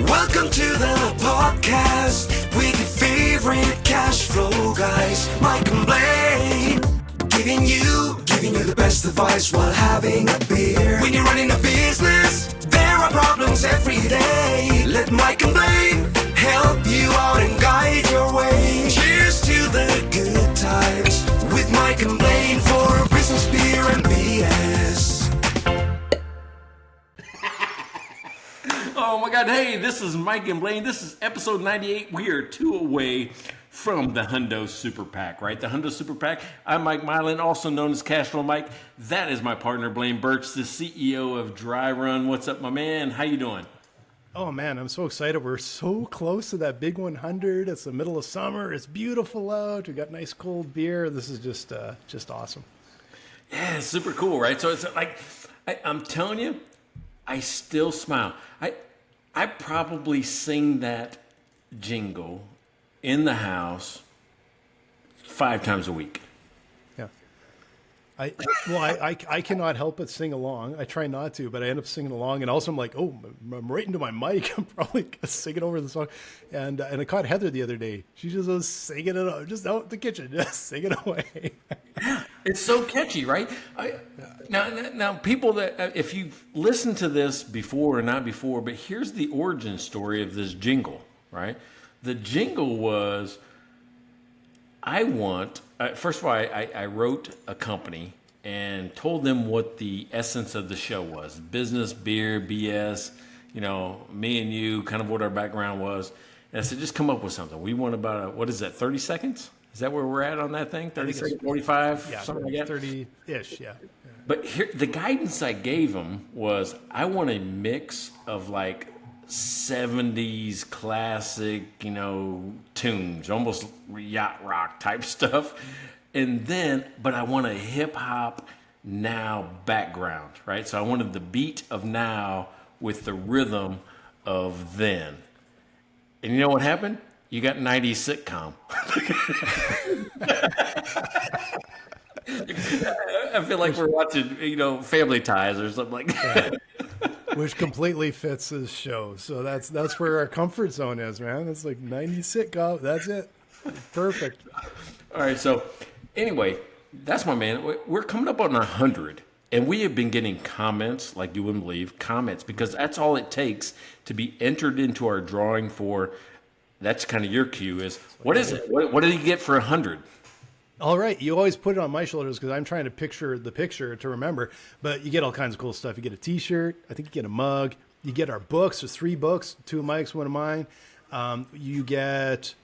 Welcome to the podcast with your favorite cash flow guys, Mike and Blaine. Giving you the best advice while having a beer. When you're running a business, there are problems every day. Let Mike and Blaine help you out and guide your way. Cheers to the good times with Mike and Blaine for business, beer, and BS. Oh my God, hey, this is Mike and Blaine. This is episode 98. We are 2 away from the Hundo Super PAC, right? The Hundo Super PAC. I'm Mike Mylan, also known as Cashflow Mike. That is my partner, Blaine Birch, the CEO of Dry Run. What's up, my man? How you doing? Oh man, I'm so excited. We're so close to that big 100. It's the middle of summer. It's beautiful out. We got nice cold beer. This is just awesome. Yeah, it's super cool, right? So it's like, I'm telling you, I still smile. I probably sing that jingle in the house 5 times a week. Yeah. I cannot help but sing along. I try not to, but I end up singing along. And also I'm like, oh, I'm right into my mic. I'm probably singing over the song. And I caught Heather the other day. She just was singing it just out in the kitchen, just singing away. Yeah, it's so catchy, right? Now, people that, if you've listened to this before or not before, but here's the origin story of this jingle, right? The jingle was, first of all, I wrote a company and told them what the essence of the show was. Business, beer, BS, me and you, kind of what our background was. And I said, just come up with something. We want about, 30 seconds? Is that where we're at on that thing? 30 seconds, 45, yeah, something like that? 30-ish, yeah. But here, the guidance I gave them was, I want a mix of like 70s classic, tunes, almost yacht rock type stuff. And then, but I want a hip hop now background, right? So I wanted the beat of now with the rhythm of then. And you know what happened? You got 90s sitcom. I feel like we're watching, Family Ties or something like that. Which completely fits this show. So that's where our comfort zone is, man. It's like 90s sitcom. That's it. Perfect. All right. So anyway, that's my man. We're coming up on 100. And we have been getting comments, like you wouldn't believe, because that's all it takes to be entered into our drawing for. That's kind of your cue is, what is it? What did he get for 100? All right. You always put it on my shoulders because I'm trying to picture the picture to remember. But you get all kinds of cool stuff. You get a T-shirt. I think you get a mug. You get our books. There's 3 books, 2 of Mike's, 1 of mine. You get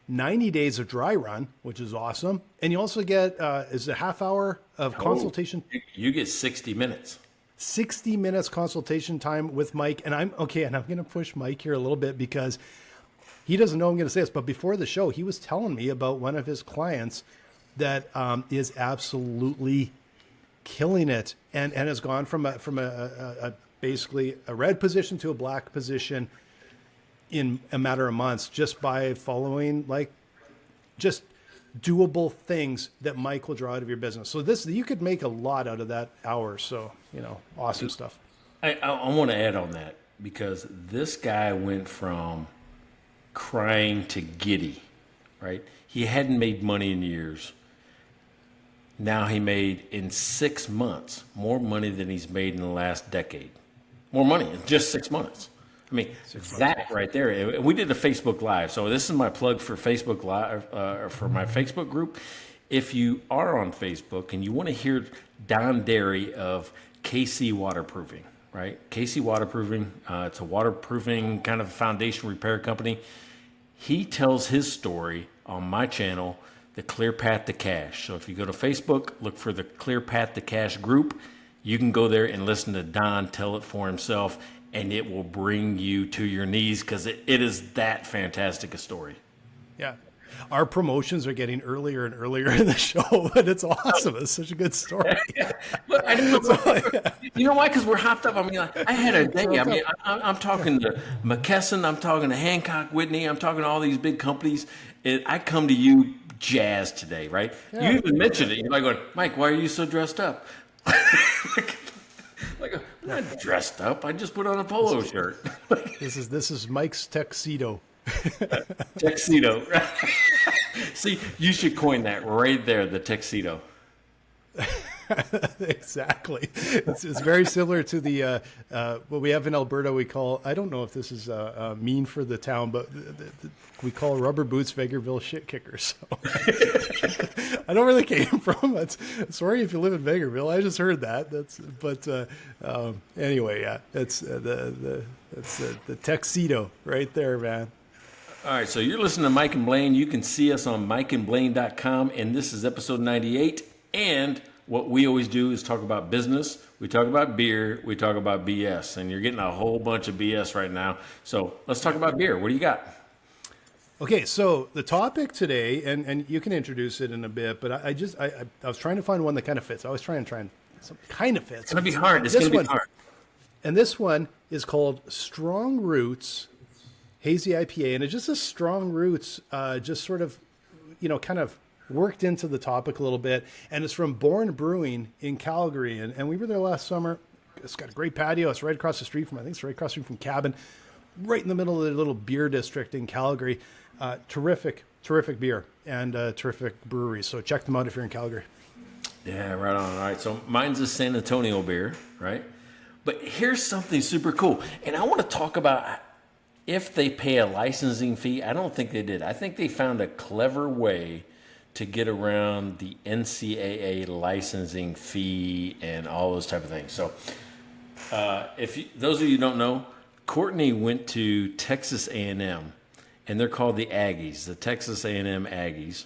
90 days of dry run, which is awesome. And you also get is a half hour of consultation. You get 60 minutes. 60 minutes consultation time with Mike. And I'm going to push Mike here a little bit because he doesn't know I'm going to say this, but before the show, he was telling me about one of his clients that is absolutely killing it and has gone from a basically a red position to a black position in a matter of months just by following just doable things that Mike will draw out of your business. So you could make a lot out of that hour. So, awesome stuff. I want to add on that because this guy went from crying to giddy, right? He hadn't made money in years. Now he made in 6 months more money than he's made in the last decade. More money in just 6 months. I mean, that right there. And we did a Facebook Live. So this is my plug for Facebook Live, for my Facebook group. If you are on Facebook and you want to hear Don Derry of KC Waterproofing, right? KC Waterproofing, it's a waterproofing kind of foundation repair company. He tells his story on my channel, The Clear Path to Cash. So if you go to Facebook, look for the Clear Path to Cash group. You can go there and listen to Don tell it for himself, and it will bring you to your knees because it is that fantastic a story. Yeah. Our promotions are getting earlier and earlier in the show, but it's awesome. It's such a good story. Look, you know why? Because we're hopped up. I mean, I had a day. I mean, I'm talking to McKesson. I'm talking to Hancock Whitney. I'm talking to all these big companies. I come to you jazzed today, right? Yeah. You even mentioned it. You're like going, Mike, why are you so dressed up? like, I'm not dressed up. I just put on a polo shirt. This is Mike's tuxedo. Tuxedo. See, you should coin that right there, the tuxedo. Exactly. It's very similar to the what we have in Alberta. We call, I don't know if this is mean for the town, but we call rubber boots Vegreville shit kickers. So I don't really came from. Sorry if you live in Vegreville. I just heard that. Anyway, yeah, that's the tuxedo right there, man. All right, so you're listening to Mike and Blaine. You can see us on mikeandblaine.com, and this is episode 98. And what we always do is talk about business. We talk about beer. We talk about BS. And you're getting a whole bunch of BS right now. So let's talk about beer. What do you got? Okay, so the topic today, and you can introduce it in a bit, but I was trying to find one that kind of fits. I was trying something kind of fits. It's going to be hard. It's going to be hard. And this one is called Strong Roots Hazy IPA, and it's just a Strong Roots, just sort of, kind of worked into the topic a little bit. And it's from Born Brewing in Calgary, and we were there last summer. It's got a great patio. It's right across the street from, I think it's right across the street from Cabin, right in the middle of the little beer district in Calgary. Terrific beer and terrific brewery. So check them out if you're in Calgary. Yeah, right on. All right, so mine's a San Antonio beer, right? But here's something super cool. And I want to talk about if they pay a licensing fee. I don't think they did. I think they found a clever way to get around the NCAA licensing fee and all those type of things. So those of you who don't know, Courtney went to Texas A&M, and they're called the Aggies, the Texas A&M Aggies.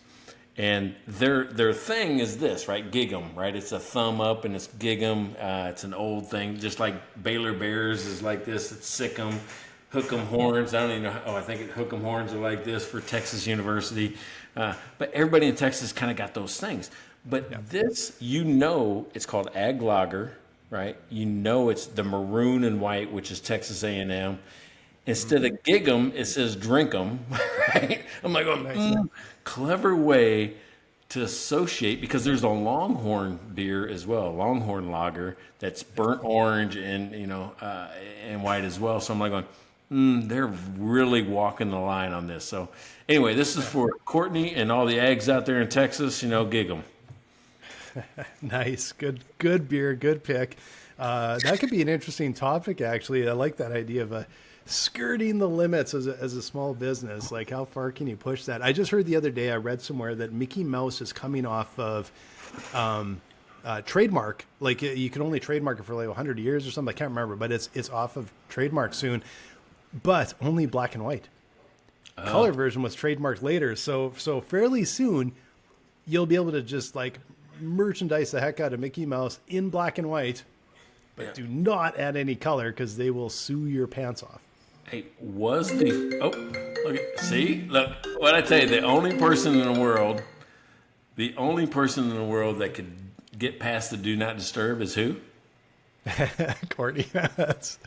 And their thing is this, right? Gig 'em, right? It's a thumb up and it's gig 'em. It's an old thing, just like Baylor Bears is like this. It's sick 'em, hook 'em horns. I don't even know. I think hook 'em horns are like this for Texas University. But everybody in Texas kind of got those things. But this, it's called Ag Lager, right? It's the maroon and white, which is Texas A&M. Instead of gig 'em, it says drink 'em, right? I'm like, clever way to associate, because there's a Longhorn beer as well, Longhorn Lager, that's burnt orange and and white as well. So I'm like going, they're really walking the line on this. So anyway, this is for Courtney and all the Ags out there in Texas. Gig 'em. Nice, good beer, good pick. That could be an interesting topic, actually. I like that idea of skirting the limits as a small business. Like, how far can you push that? I just heard the other day, I read somewhere that Mickey Mouse is coming off of trademark. Like, you can only trademark it for like 100 years or something. I can't remember, but it's off of trademark soon, but only black and white. Color version was trademarked later. So fairly soon you'll be able to just like merchandise the heck out of Mickey Mouse in black and white, but do not add any color, because they will sue your pants off. Hey, look, what I tell you, the only person in the world that could get past the do not disturb is who? Courtney. That's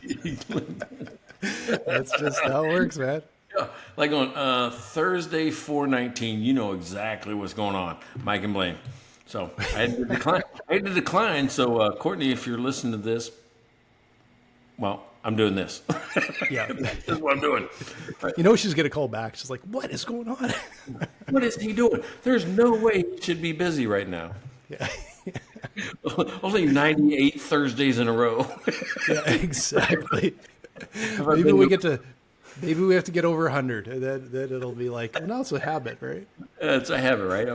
just how it works, man. Yeah, like on Thursday 4/19, you know exactly what's going on, Mike and Blaine. So I had to decline. So Courtney, if you're listening to this, well, I'm doing this. Yeah, this is what I'm doing. She's gonna call back. She's like, "What is going on? What is he doing? There's no way he should be busy right now." Yeah. Only 98 Thursdays in a row. Yeah, exactly. Maybe we have to get over 100. Then it'll be like, now it's a habit, right? It's a habit, right?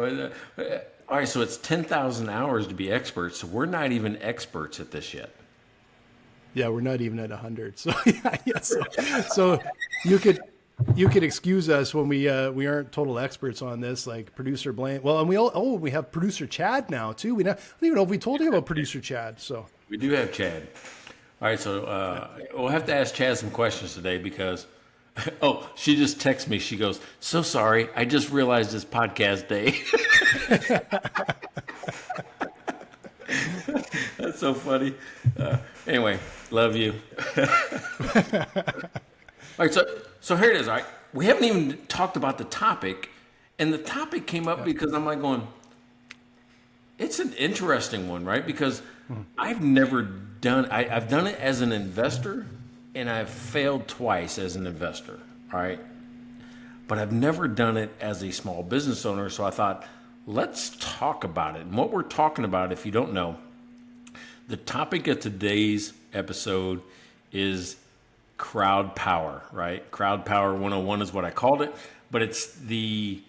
All right, so it's 10,000 hours to be experts. So we're not even experts at this yet. Yeah, we're not even at 100. So so you could excuse us when we aren't total experts on this, like producer Blaine. Well, and we have producer Chad now too. I don't even know if we told you about producer Chad. So we do have Chad. All right, so we'll have to ask Chad some questions today, because she just texted me. She goes, "So sorry, I just realized it's podcast day." That's so funny. Anyway, love you. All right, so here it is. All right, we haven't even talked about the topic, and the topic came up because I'm like going, it's an interesting one, right? Because I've never done. I've done it as an investor, and I've failed twice as an investor. All right, but I've never done it as a small business owner. So I thought, let's talk about it. And what we're talking about, if you don't know, the topic of today's episode is crowd power, right? Crowd power 101 is what I called it, but it's the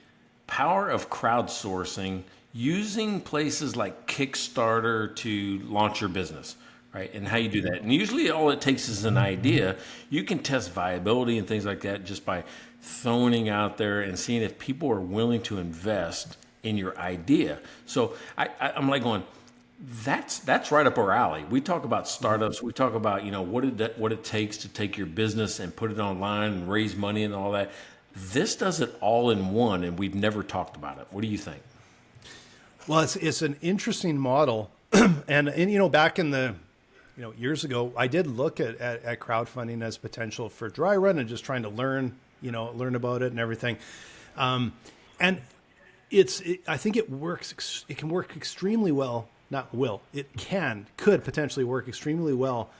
power of crowdsourcing using places like Kickstarter to launch your business, right? And how you do that. And usually all it takes is an idea. You can test viability and things like that just by throwing out there and seeing if people are willing to invest in your idea. So I'm like going, that's right up our alley. We talk about startups. We talk about, what it takes to take your business and put it online and raise money and all that. This does it all in one, and we've never talked about it. What do you think? Well, it's an interesting model, and back in the years ago, I did look at crowdfunding as potential for dry run and just trying to learn about it and everything, and I think it works. It can work extremely well. Could potentially work extremely well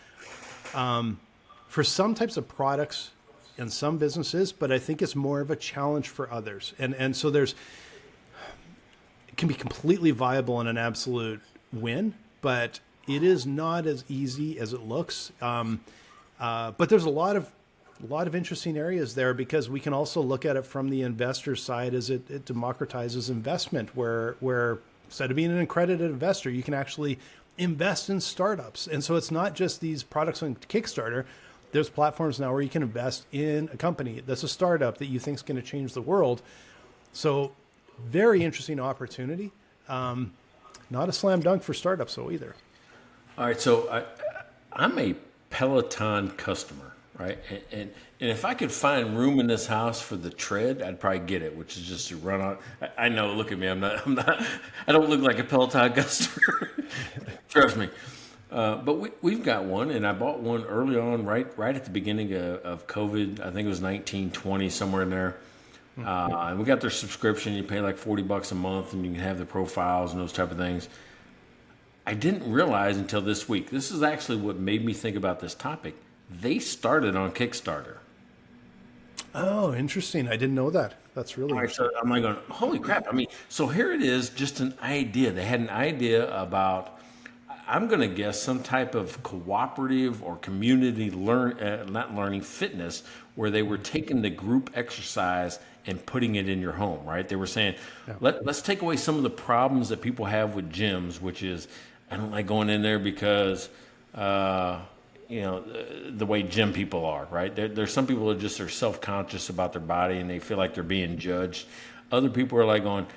for some types of products and some businesses, but I think it's more of a challenge for others. And so it can be completely viable and an absolute win, but it is not as easy as it looks. But there's a lot of interesting areas there, because we can also look at it from the investor side as it democratizes investment, where instead of being an accredited investor, you can actually invest in startups. And so it's not just these products on Kickstarter. There's platforms now where you can invest in a company that's a startup that you think is going to change the world. So very interesting opportunity. Not a slam dunk for startups though either. All right. So I'm a Peloton customer, right? And if I could find room in this house for the tread, I'd probably get it, which is just to run on. I know, look at me. I'm not, I don't look like a Peloton customer. Trust me. But we've got one, and I bought one early on, right at the beginning of COVID. I think it was 1920, somewhere in there. And we got their subscription. You pay like $40 a month, and you can have the profiles and those type of things. I didn't realize until this week. This is actually what made me think about this topic. They started on Kickstarter. Oh, interesting. I didn't know that. That's really interesting. So I'm like going, holy crap. I mean, so here it is, just an idea. They had an idea about, I'm going to guess, some type of cooperative or community fitness, where they were taking the group exercise and putting it in your home, right? They were saying, let's take away some of the problems that people have with gyms, which is, I don't like going in there because, the way gym people are, right? There's some people that just are self-conscious about their body and they feel like they're being judged. Other people are like going,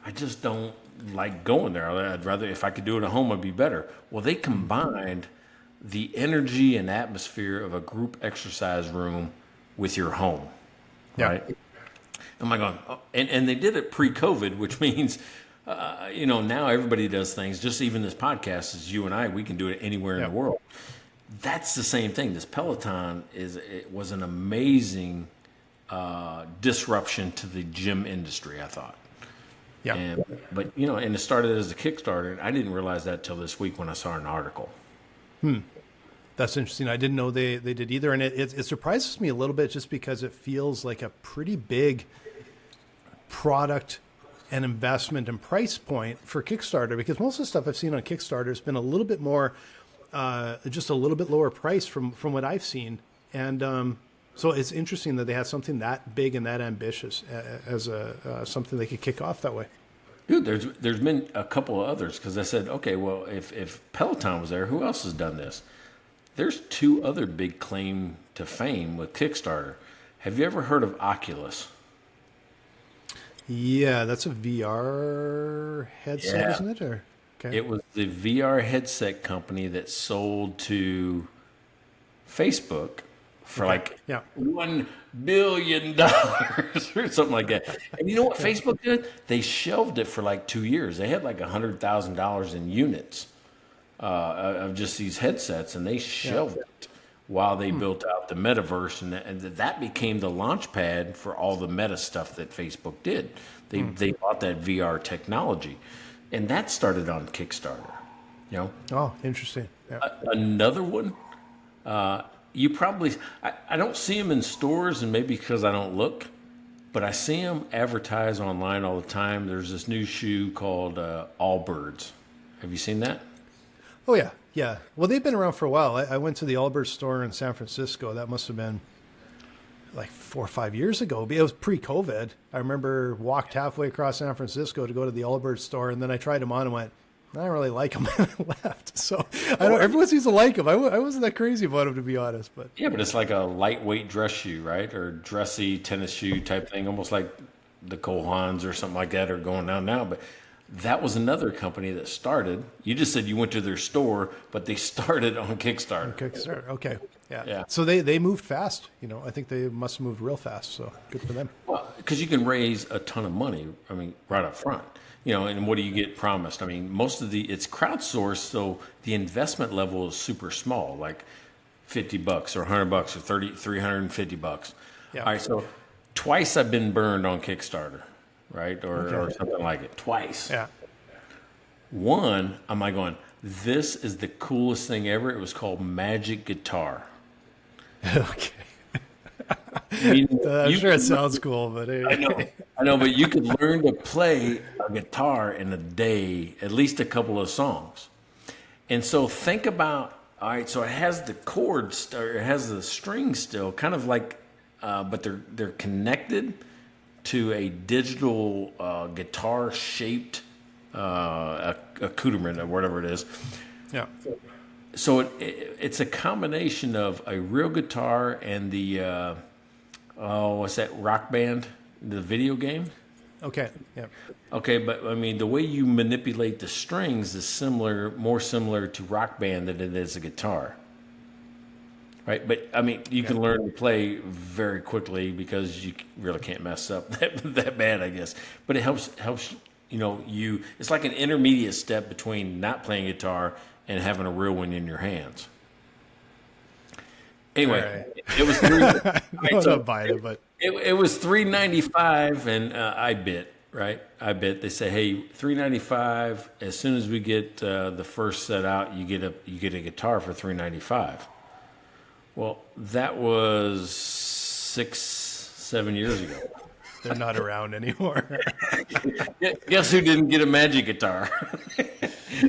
I just don't like going there. I'd rather, if I could do it at home, it'd be better. Well, they combined the energy and atmosphere of a group exercise room with your home, right? I'm like going, and they did it pre-COVID, which means, now everybody does things. Just even this podcast is you and I, we can do it anywhere in the world. That's the same thing. This Peloton was an amazing disruption to the gym industry, I thought. Yeah. But it started as a Kickstarter, and I didn't realize that till this week when I saw an article. That's interesting. I didn't know they did either. And it surprises me a little bit, just because it feels like a pretty big product and investment and price point for Kickstarter, because most of the stuff I've seen on Kickstarter has been a little bit more, just a little bit lower price from what I've seen. And so it's interesting that they had something that big and that ambitious as something they could kick off that way. Dude, there's been a couple of others, because I said, okay, well, if Peloton was there, who else has done this? There's two other big claim to fame with Kickstarter. Have you ever heard of Oculus? Yeah, that's a VR headset, isn't it? Or okay. It was the VR headset company that sold to Facebook for $1 billion or something like that. And you know what Facebook did? They shelved it for 2 years. They had $100,000 in units of just these headsets, and they shelved it while they built out the metaverse, and that became the launch pad for all the meta stuff that Facebook did. They bought that VR technology, and that started on Kickstarter. You know, Oh, interesting. Yeah. another one. You probably I don't see them in stores, and maybe because I don't look, but I see them advertised online all the time. There's this new shoe called Allbirds. Have you seen that? Oh, yeah. Yeah. Well, they've been around for a while. I went to the Albert store in San Francisco. That must have been like 4 or 5 years ago. It was pre-COVID. I remember walked halfway across San Francisco to go to the Albert store, and then I tried them on and went, I don't really like them, and I left. So I don't. Everyone seems to like them. I wasn't that crazy about them, to be honest. But Yeah, but it's like a lightweight dress shoe, right? Or dressy tennis shoe type thing, almost like the Cole Haans or something like that are going down now. But that was another company that started. You just said you went to their store, but they started on Kickstarter. Kickstarter. Okay. Yeah. Yeah. So they moved fast. You know, I think they must have moved real fast. So good for them. Well, because you can raise a ton of money. I mean, right up front. You know, and what do you get promised? I mean, most of it's crowdsourced, so the investment level is super small, like $50 or $100 or $350. Yeah. All right, so twice I've been burned on Kickstarter, right, or something like it. Twice. Yeah. One, I'm like going, this is the coolest thing ever. It was called Magic Guitar. Okay. I mean, I'm sure it sounds cool, but I know, but you could learn to play a guitar in a day, at least a couple of songs. And so think about, all right, so it has the chords, or it has the strings still, kind of like, but they're connected to a digital guitar-shaped accoutrement or whatever it is. yeah. So it's a combination of a real guitar and the what's that, Rock Band, the video game? Okay. Yeah. Okay, but I mean, the way you manipulate the strings is more similar to Rock Band than it is a guitar. Right? But I mean, you can learn to play very quickly because you really can't mess up that bad, I guess. But it helps, you know, it's like an intermediate step between not playing guitar and having a real one in your hands. Anyway, it was it was $3.95, and I bid. Right, I bid. They say, hey, $3.95. As soon as we get the first set out, you get a guitar for $3.95. Well, that was 6-7 years ago. They're not around anymore. Guess who didn't get a Magic Guitar?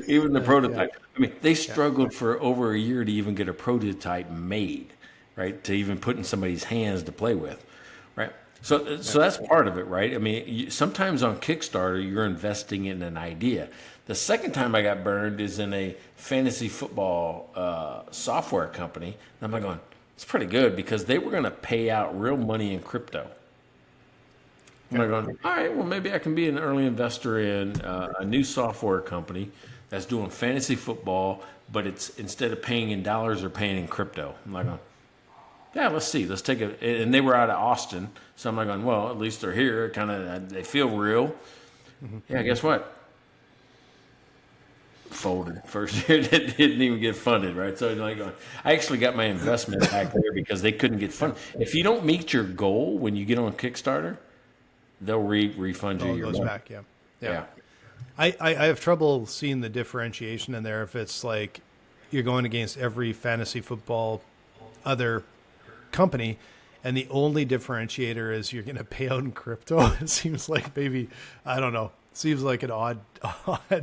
Even the prototype. I mean, they struggled for over a year to even get a prototype made, right? To even put in somebody's hands to play with, right? So that's part of it, right? I mean, sometimes on Kickstarter, you're investing in an idea. The second time I got burned is in a fantasy football software company. And I'm like going, it's pretty good because they were going to pay out real money in crypto. I'm like going, all right, well, maybe I can be an early investor in a new software company that's doing fantasy football, but it's instead of paying in dollars, they're paying in crypto. I'm like going, yeah, let's see. Let's take it. And they were out of Austin. So I'm like going, well, at least they're here. They feel real. Mm-hmm. Yeah, guess what? Folded. First year, didn't even get funded, right? So like, I actually got my investment back there because they couldn't get funded. If you don't meet your goal when you get on Kickstarter, they'll refund you your goes money. Back, yeah. I have trouble seeing the differentiation in there if it's like you're going against every fantasy football other company and the only differentiator is you're going to pay out in crypto. It seems like maybe, I don't know, seems like an odd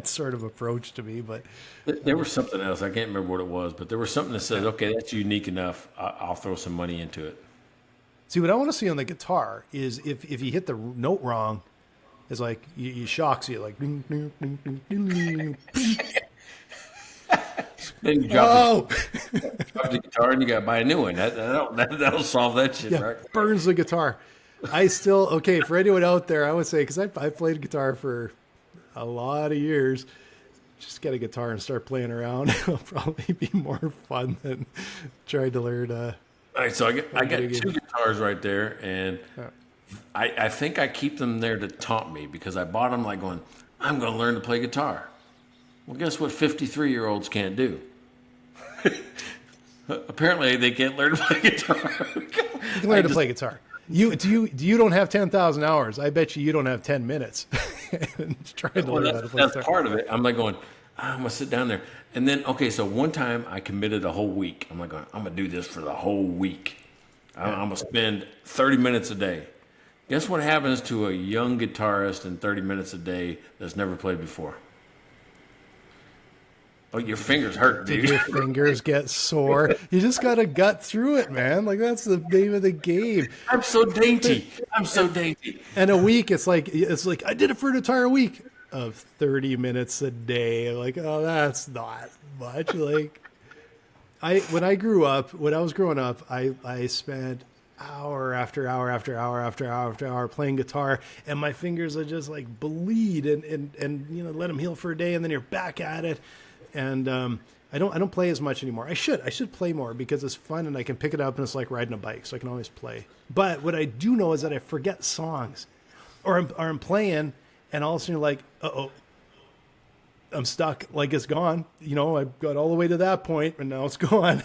sort of approach to me, but there was something else. I can't remember what it was, but there was something that says, okay, that's unique enough. I'll throw some money into it. See, what I want to see on the guitar is if you hit the note wrong, it's like you shocks you like. Ding, ding, ding, ding, ding, ding. Then you drop the guitar and you got to buy a new one. That'll solve that shit, right? Burns the guitar. For anyone out there, I would say, because I played guitar for a lot of years, just get a guitar and start playing around. It'll probably be more fun than trying to learn. All right, so I got two guitars right there, and I think I keep them there to taunt me because I bought them like going, I'm going to learn to play guitar. Well, guess what 53-year-olds can't do? Apparently, they can't learn to play guitar. You can learn to play guitar. You don't have 10,000 hours. I bet you don't have 10 minutes trying to learn how to play guitar. That's part of it. I'm like going, I'm gonna sit down there, and then okay. So one time I committed a whole week. I'm like, I'm gonna do this for the whole week. I'm gonna spend 30 minutes a day. Guess what happens to a young guitarist in 30 minutes a day that's never played before? Oh, your fingers hurt, dude. Did your fingers get sore? You just got to gut through it, man. Like, that's the name of the game. I'm so dainty. I'm so dainty. And a week, it's like I did it for an entire week of 30 minutes a day. Like, oh, that's not much. Like, when I was growing up, I spent hour after hour after hour after hour after hour playing guitar, and my fingers would just like bleed and you know, let them heal for a day, and then you're back at it. And I don't play as much anymore. I should play more because it's fun and I can pick it up and it's like riding a bike, so I can always play. But what I do know is that I forget songs, or I'm playing and all of a sudden you're like, uh-oh, I'm stuck. Like, it's gone. You know, I got all the way to that point and now it's gone.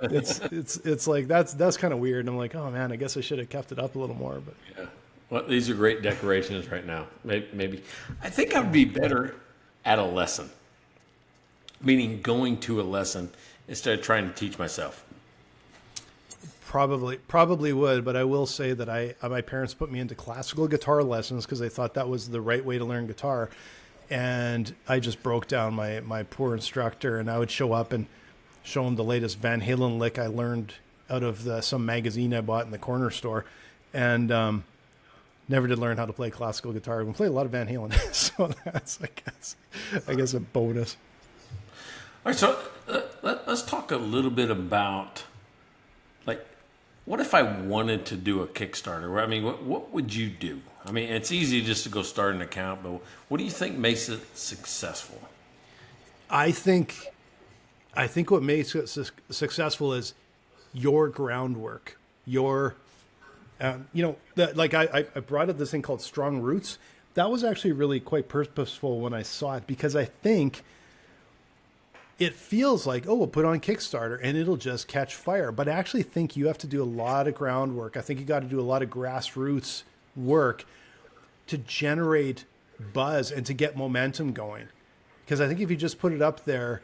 it's like that's kind of weird. And I'm like, oh man, I guess I should have kept it up a little more. But yeah, well, these are great decorations right now. Maybe I think I'd be better at a lesson. Meaning going to a lesson instead of trying to teach myself. Probably would, but I will say that my parents put me into classical guitar lessons because they thought that was the right way to learn guitar. And I just broke down my poor instructor, and I would show up and show him the latest Van Halen lick I learned out of some magazine I bought in the corner store. And never did learn how to play classical guitar. We play a lot of Van Halen, so that's, I guess a bonus. All right, so let's talk a little bit about, like, what if I wanted to do a Kickstarter? I mean, what would you do? I mean, it's easy just to go start an account, but what do you think makes it successful? I think what makes it successful is your groundwork, your, like I brought up this thing called Strong Roots. That was actually really quite purposeful when I saw it, because I think it feels like, oh, we'll put on Kickstarter and it'll just catch fire. But I actually think you have to do a lot of groundwork. I think you got to do a lot of grassroots work to generate buzz and to get momentum going. Because I think if you just put it up there,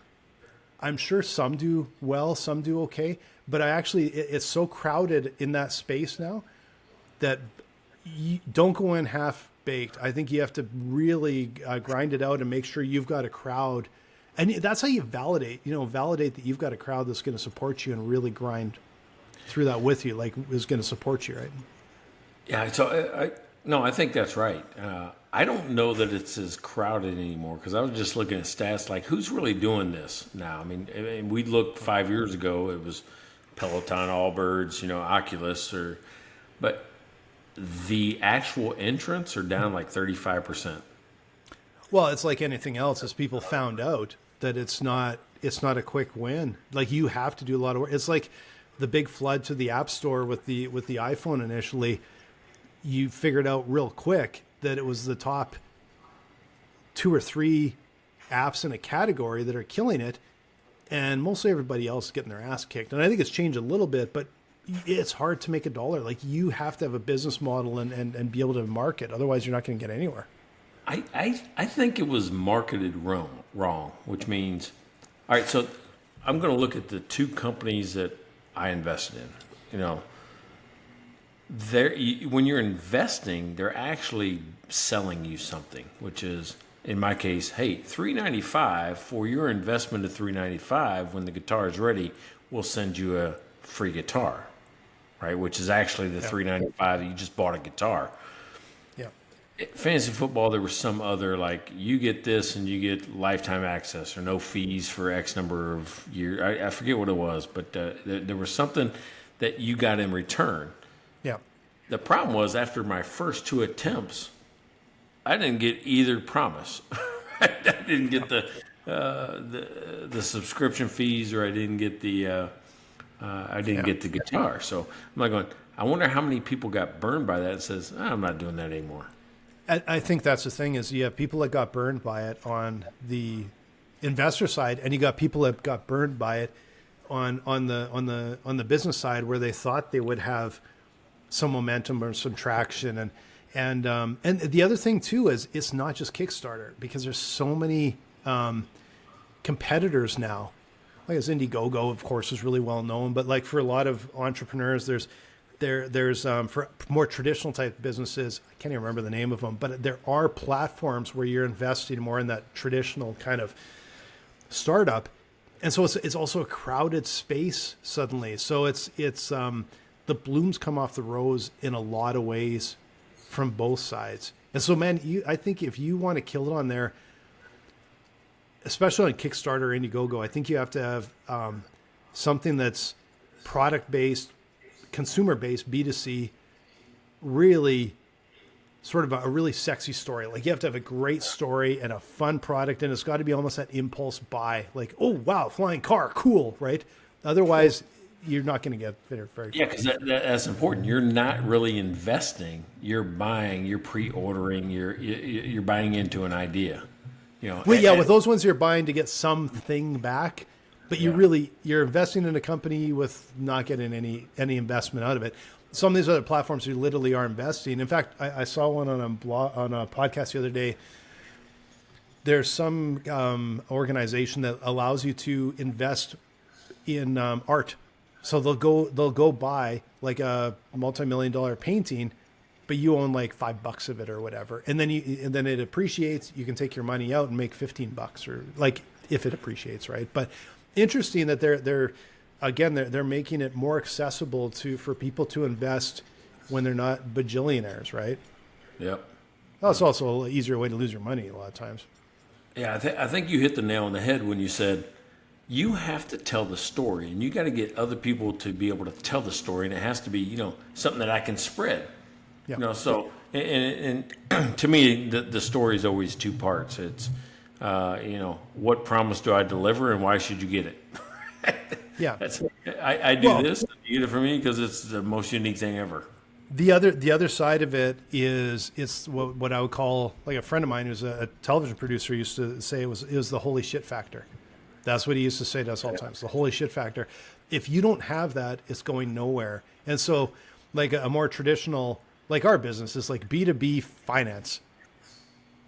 I'm sure some do well, some do okay. But it's so crowded in that space now that you don't go in half baked. I think you have to really grind it out and make sure you've got a crowd. And that's how you validate that you've got a crowd that's going to support you and really grind through that with you, like is going to support you, right? Yeah, so I think that's right. I don't know that it's as crowded anymore, because I was just looking at stats, like who's really doing this now? I mean, we looked 5 years ago, it was Peloton, Allbirds, Oculus, but the actual entrants are down like 35%. Well, it's like anything else, as people found out that it's not a quick win. Like, you have to do a lot of work. It's like the big flood to the App Store with the iPhone initially. You figured out real quick that it was the top 2 or 3 apps in a category that are killing it, and mostly everybody else is getting their ass kicked. And I think it's changed a little bit, but it's hard to make a dollar. Like, you have to have a business model and be able to market. Otherwise, you're not going to get anywhere. I think it was marketed wrong, which means, all right, so I'm going to look at the 2 companies that I invested in. When you're investing, they're actually selling you something, which is, in my case, hey, $395 for your investment of $395. When the guitar is ready, we'll send you a free guitar, right? Which is actually the $395 that you just bought a guitar. Fantasy football, there was some other, like, you get this and you get lifetime access or no fees for X number of years. I forget what it was, but there was something that you got in return. Yeah. The problem was, after my first 2 attempts, I didn't get either promise. I didn't get the subscription fees, or I didn't get the get the guitar. So I'm like going, I wonder how many people got burned by that and says, I'm not doing that anymore. I think that's the thing, is you have people that got burned by it on the investor side, and you got people that got burned by it on the business side, where they thought they would have some momentum or some traction. And the other thing too is, it's not just Kickstarter, because there's so many competitors now. Like as Indiegogo, of course, is really well known, but like for a lot of entrepreneurs, there's for more traditional type businesses, I can't even remember the name of them, but there are platforms where you're investing more in that traditional kind of startup, and so it's also a crowded space suddenly. So it's the blooms come off the rose in a lot of ways from both sides. And so, man, I think if you want to kill it on there, especially on Kickstarter or Indiegogo, I think you have to have something that's product-based, consumer-based, B2C, really sort of a really sexy story. Like you have to have a great story and a fun product, and it's got to be almost that impulse buy. Like, oh, wow, flying car, cool, right? Otherwise, you're not going to get very far. Yeah, because that's important. You're not really investing. You're buying, you're pre-ordering, you're buying into an idea. You know, well, yeah, with those ones you're buying to get something back, but you're investing in a company with not getting any investment out of it. Some of these other platforms you literally are investing. In fact, I saw one on a podcast the other day. There's some organization that allows you to invest in art. So they'll go buy like a multi-million-dollar painting, but you own like $5 of it or whatever, and then it appreciates. You can take your money out and make $15, or like if it appreciates, right? But interesting that they're making it more accessible for people to invest when they're not bajillionaires, right? Yep. Well, it's also an easier way to lose your money a lot of times. Yeah, I think you hit the nail on the head when you said you have to tell the story, and you got to get other people to be able to tell the story, and it has to be something that I can spread. Yeah. So and to me, the story is always two parts. It's what promise do I deliver, and why should you get it? Yeah. I do this. You get it for me because it's the most unique thing ever. The other side of it is it's what I would call, like a friend of mine who's a television producer used to say, it was the holy shit factor. That's what he used to say to us all the time. It's the holy shit factor. If you don't have that, it's going nowhere. And so like a more traditional, like our business is like B2B finance.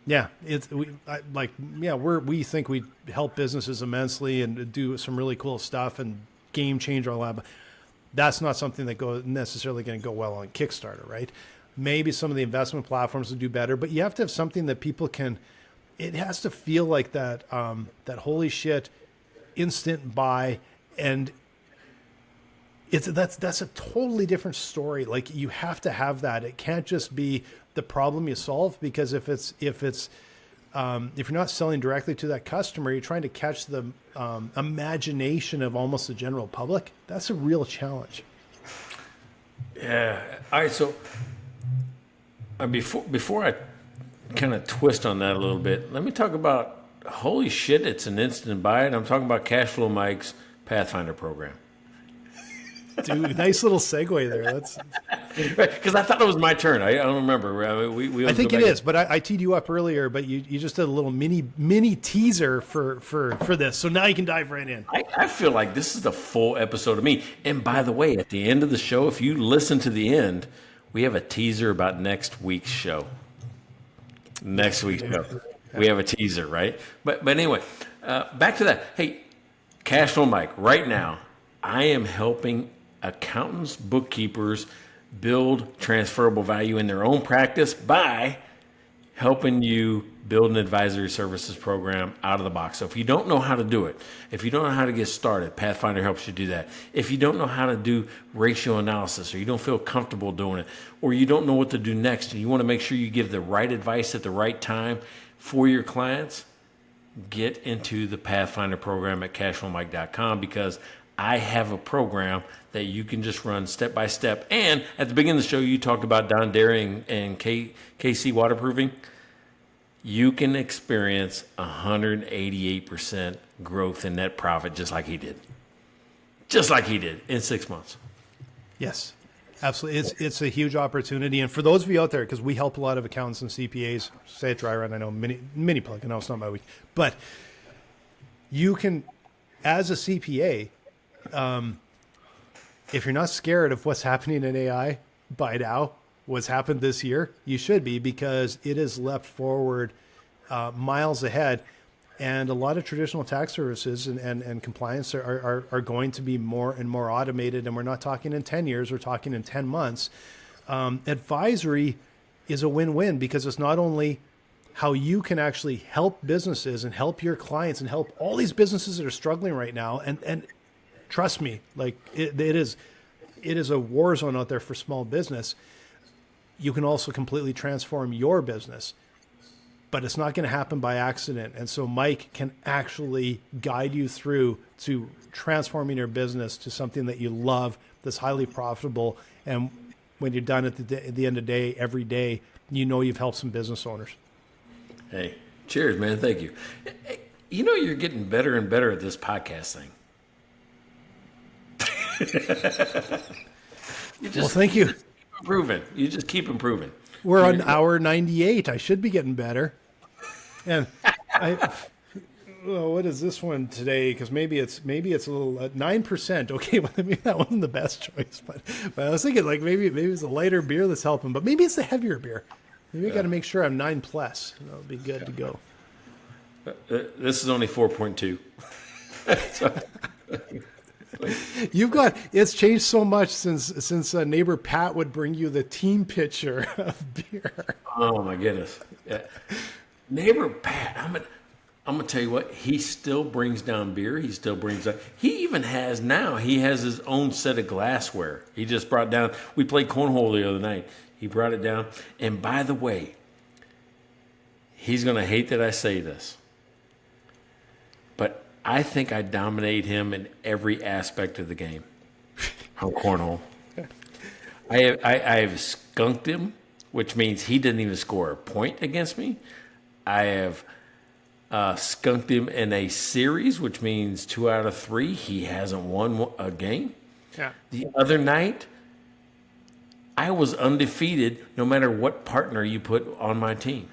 Yeah, we think we help businesses immensely and do some really cool stuff and game changer all that. But that's not something that necessarily going to go well on Kickstarter, right? Maybe some of the investment platforms will do better, but you have to have something that people can. It has to feel like that holy shit instant buy, and that's a totally different story. Like you have to have that. It can't just be the problem you solve, because if you're not selling directly to that customer, you're trying to catch the imagination of almost the general public. That's a real challenge. Yeah. All right. So before I kind of twist on that a little bit, let me talk about, holy shit, it's an instant buy. And I'm talking about Cashflow Mike's Pathfinder program. Dude, nice little segue there. That's because I thought it was my turn. I don't remember. I think it is, but I teed you up earlier. But you just did a little mini teaser for this. So now you can dive right in. I feel like this is the full episode of me. And by the way, at the end of the show, if you listen to the end, we have a teaser about next week's show. Next week's show. We have a teaser, right? But anyway, back to that. Hey, Cashflow Mike, right now, I am helping accountants, bookkeepers build transferable value in their own practice by helping you build an advisory services program out of the box. So if you don't know how to do it, if you don't know how to get started, Pathfinder helps you do that. If you don't know how to do ratio analysis, or you don't feel comfortable doing it, or you don't know what to do next, and you want to make sure you give the right advice at the right time for your clients, get into the Pathfinder program at cashflowmike.com, because I have a program that you can just run step by step. And at the beginning of the show, you talked about Don Dairy and KC waterproofing. You can experience 188% growth in net profit just like he did. Just like he did in 6 months. Yes, absolutely. It's a huge opportunity. And for those of you out there, because we help a lot of accountants and CPAs, say it dry run, I know mini plug, I know it's not my week, but you can, as a CPA, if you're not scared of what's happening in AI by now, what's happened this year, you should be, because it has leapt forward miles ahead. And a lot of traditional tax services and compliance are going to be more and more automated. And we're not talking in 10 years, we're talking in 10 months. Advisory is a win-win because it's not only how you can actually help businesses and help your clients and help all these businesses that are struggling right now. And trust me, like it is a war zone out there for small business. You can also completely transform your business, but it's not going to happen by accident. And so Mike can actually guide you through to transforming your business to something that you love, that's highly profitable. And when you're done at the end of the day, every day, you know you've helped some business owners. Hey, cheers, man. Thank you. Hey, you know, you're getting better and better at this podcast thing. Well, thank you. Improving. You just keep improving. We're on hour 98. I should be getting better. And what is this one today? Because maybe it's a little 9%. Okay, well, maybe that wasn't the best choice. But I was thinking like maybe it's a lighter beer that's helping. But maybe it's the heavier beer. Maybe I got to make sure I'm 9+. That'll be good to go. This is only 4.2. It's changed so much since neighbor Pat would bring you the team pitcher of beer. Oh my goodness. Yeah. Neighbor Pat, I'm gonna tell you what, he still brings down beer. He even has his own set of glassware. He just brought down, we played cornhole the other night. He brought it down. And by the way, he's gonna hate that I say this, but I think I dominate him in every aspect of the game on cornhole. I have skunked him, which means he didn't even score a point against me. I have skunked him in a series, which means 2 out of 3. He hasn't won a game. Yeah. The other night, I was undefeated no matter what partner you put on my team.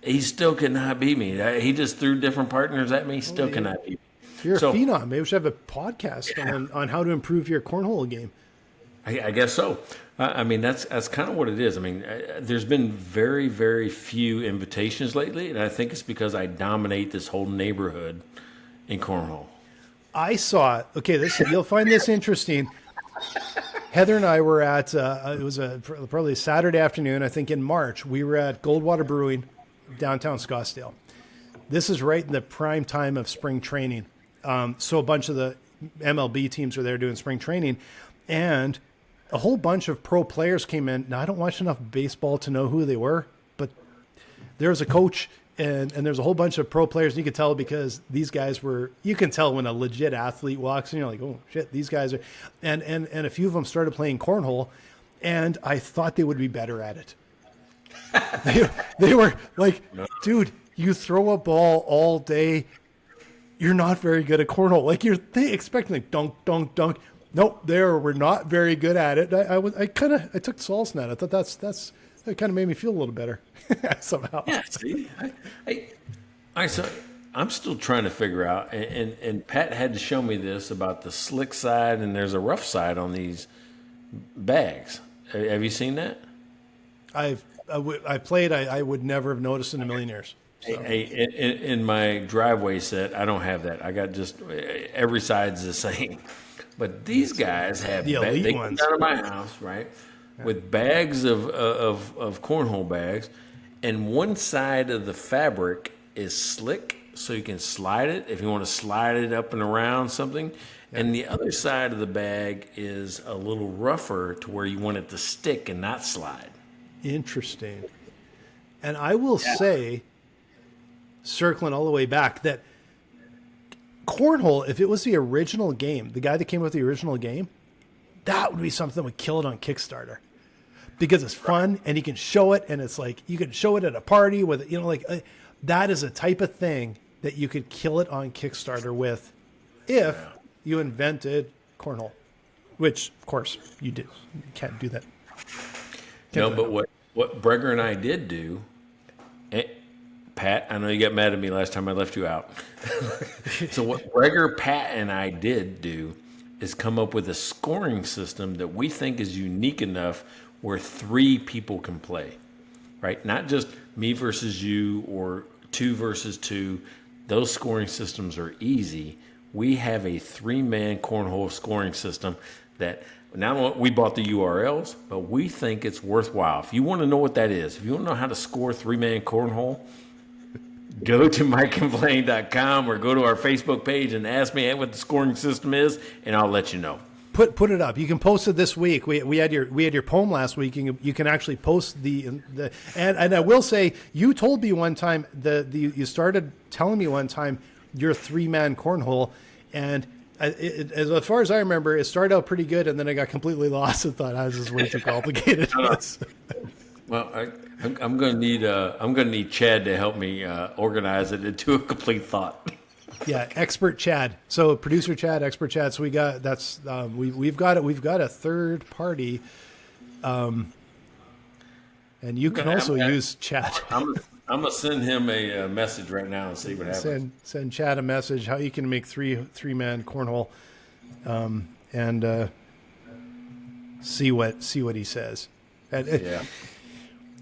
He still cannot beat me. He just threw different partners at me. Still cannot beat me. You're a phenom. Maybe we should have a podcast on how to improve your cornhole game. I guess so. I mean, that's kind of what it is. I mean, there's been very, very few invitations lately, and I think it's because I dominate this whole neighborhood in cornhole. I saw it. Okay, you'll find this interesting. Heather and I were at, it was probably a Saturday afternoon, I think in March. We were at Goldwater Brewing, downtown Scottsdale. This is right in the prime time of spring training. So a bunch of the MLB teams are there doing spring training, and a whole bunch of pro players came in. Now, I don't watch enough baseball to know who they were, but there was a coach and there's a whole bunch of pro players. And you could tell because these guys you can tell when a legit athlete walks in, you're like, oh shit, these guys are, and a few of them started playing cornhole, and I thought they would be better at it. They were like, dude, you throw a ball all day. You're not very good at cornhole. Like they expecting like dunk, dunk, dunk. Nope, we're not very good at it. I took solace in that. I thought that kind of made me feel a little better somehow. Yeah, see, all right, so I'm still trying to figure out, and Pat had to show me this about the slick side and there's a rough side on these bags. Have you seen that? I played. I would never have noticed in a million years. So. In my driveway set, I don't have that. I got just every side's the same. But these guys have the elite ones. They come down to my house, right, with bags of cornhole bags, and one side of the fabric is slick, so you can slide it if you want to slide it up and around something, and the other side of the bag is a little rougher to where you want it to stick and not slide. Interesting. And I will say, circling all the way back, that cornhole, if it was the original game, the guy that came up with the original game, that would be something that would kill it on Kickstarter because it's fun and you can show it, and it's like you can show it at a party with, that is a type of thing that you could kill it on Kickstarter with if you invented cornhole, which of course you did. You can't do that. But what Breger and I did do, Pat, I know you got mad at me last time I left you out. So what Breger, Pat, and I did do is come up with a scoring system that we think is unique enough where 3 people can play, right? Not just me versus you or 2 versus 2. Those scoring systems are easy. We have a 3-man cornhole scoring system that now we bought the URLs, but we think it's worthwhile. If you want to know what that is, if you want to know how to score 3-man cornhole, go to MikeandBlaine.com or go to our Facebook page and ask me what the scoring system is, and I'll let you know. Put it up. You can post it this week. We had your poem last week. You can actually post the and I will say, you told me one time you started telling me one time your 3-man cornhole, and as far as I remember, it started out pretty good, and then I got completely lost and thought, this is way too complicated. Well, I'm going to need Chad to help me organize it into a complete thought. Yeah, expert Chad. So producer Chad, expert Chad. So we've got a third party, and you can also use Chad. I'm gonna send him a message right now and see what happens. Send Chad a message how you can make 3-man cornhole, and see what he says. And,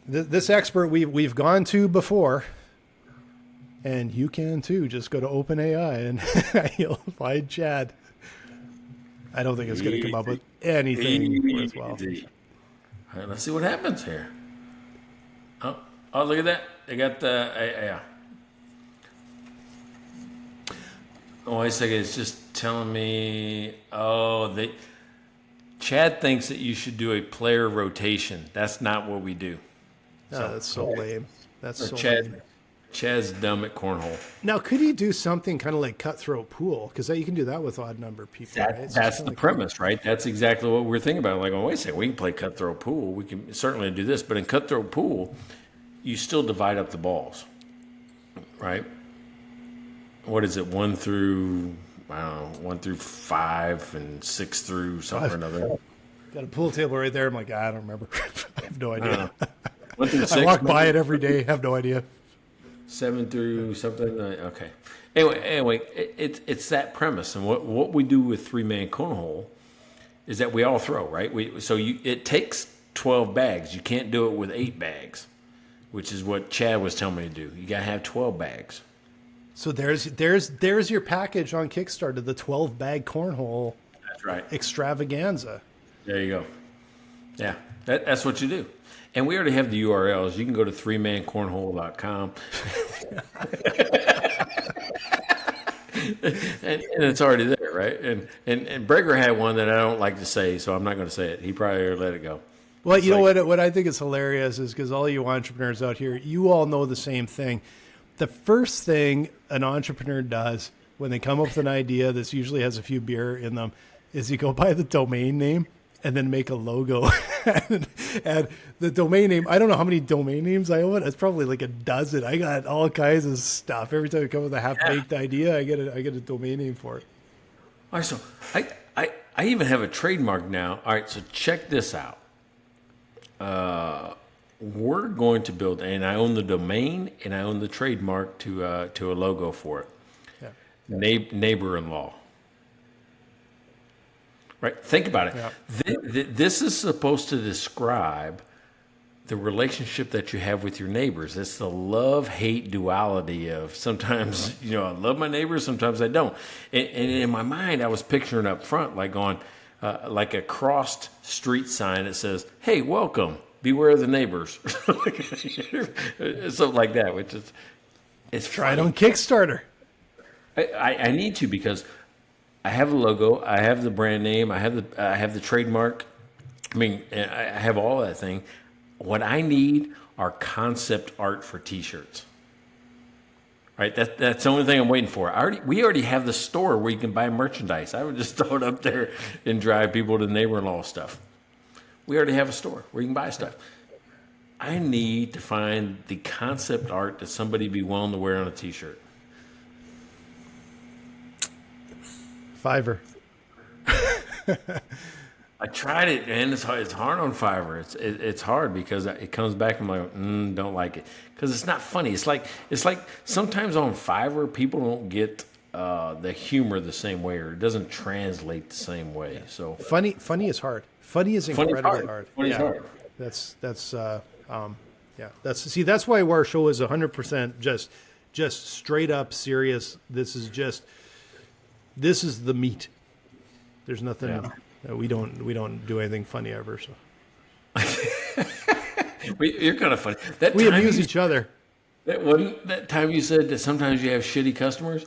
this expert we've gone to before. And you can too. Just go to OpenAI and you'll find Chad. I don't think it's going to come up with anything worthwhile. All right, let's see what happens here. Oh, look at that. They got the... Oh, wait a second. It's just telling me... Chad thinks that you should do a player rotation. That's not what we do. That's so lame. That's so lame. Chad's dumb at cornhole. Now, could he do something kind of like cutthroat pool? Because you can do that with odd number people, right? That's the premise, right? That's exactly what we're thinking about. Like, wait a second, we can play cutthroat pool. We can certainly do this. But in cutthroat pool, you still divide up the balls, right? What is it? 1 through 5 and 6 through something or another. Got a pool table right there. I'm like, I don't remember. I have no idea. 1 through 6. I walk by it every day. Have no idea. 7 through something. Okay. Anyway, it's that premise, and what we do with 3-man cornhole is that we all throw, right? It takes 12 bags. You can't do it with 8 bags, which is what Chad was telling me to do. You gotta have 12 bags. So there's your package on Kickstarter, the 12-bag cornhole. That's right. Extravaganza. There you go. Yeah, that's what you do. And we already have the URLs. You can go to 3mancornhole.com. and it's already there, right? And Breger had one that I don't like to say, so I'm not going to say it. He probably let it go. Well, you know what I think is hilarious is because all you entrepreneurs out here, you all know the same thing. The first thing an entrepreneur does when they come up with an idea that usually has a few beer in them is you go buy the domain name and then make a logo. and the domain name, I don't know how many domain names I own. It's probably like a dozen. I got all kinds of stuff. Every time I come up with a half-baked idea, I get a domain name for it. All right, so I even have a trademark now. All right, so check this out. We're going to build, and I own the domain, and I own the trademark to a logo for it. Yeah. Neighbor-in-law. Right. Think about it. Yeah. This is supposed to describe the relationship that you have with your neighbors. It's the love-hate duality of sometimes, I love my neighbors, sometimes I don't. And in my mind, I was picturing up front, like on like a crossed street sign that says, "Hey, welcome. Beware of the neighbors." Something like that, which is it's try it on Kickstarter. I need to, because I have a logo, I have the brand name, I have the trademark. I have all that thing. What I need are concept art for T-shirts. Right, that's the only thing I'm waiting for. We already have the store where you can buy merchandise. I would just throw it up there and drive people to the neighbor-in-law stuff. We already have a store where you can buy stuff. I need to find the concept art that somebody be willing to wear on a T-shirt. Fiverr. I tried it, and it's hard on Fiverr. It's hard because it comes back and I'm like, don't like it, because it's not funny. It's like sometimes on Fiverr people don't get the humor the same way, or it doesn't translate the same way. So funny is hard. Funny is incredibly hard. Funny is hard. That's why our show is 100% just just straight up serious. This is the meat. There's nothing. We don't do anything funny ever. So You're kind of funny. we amuse each other. That time you said that sometimes you have shitty customers,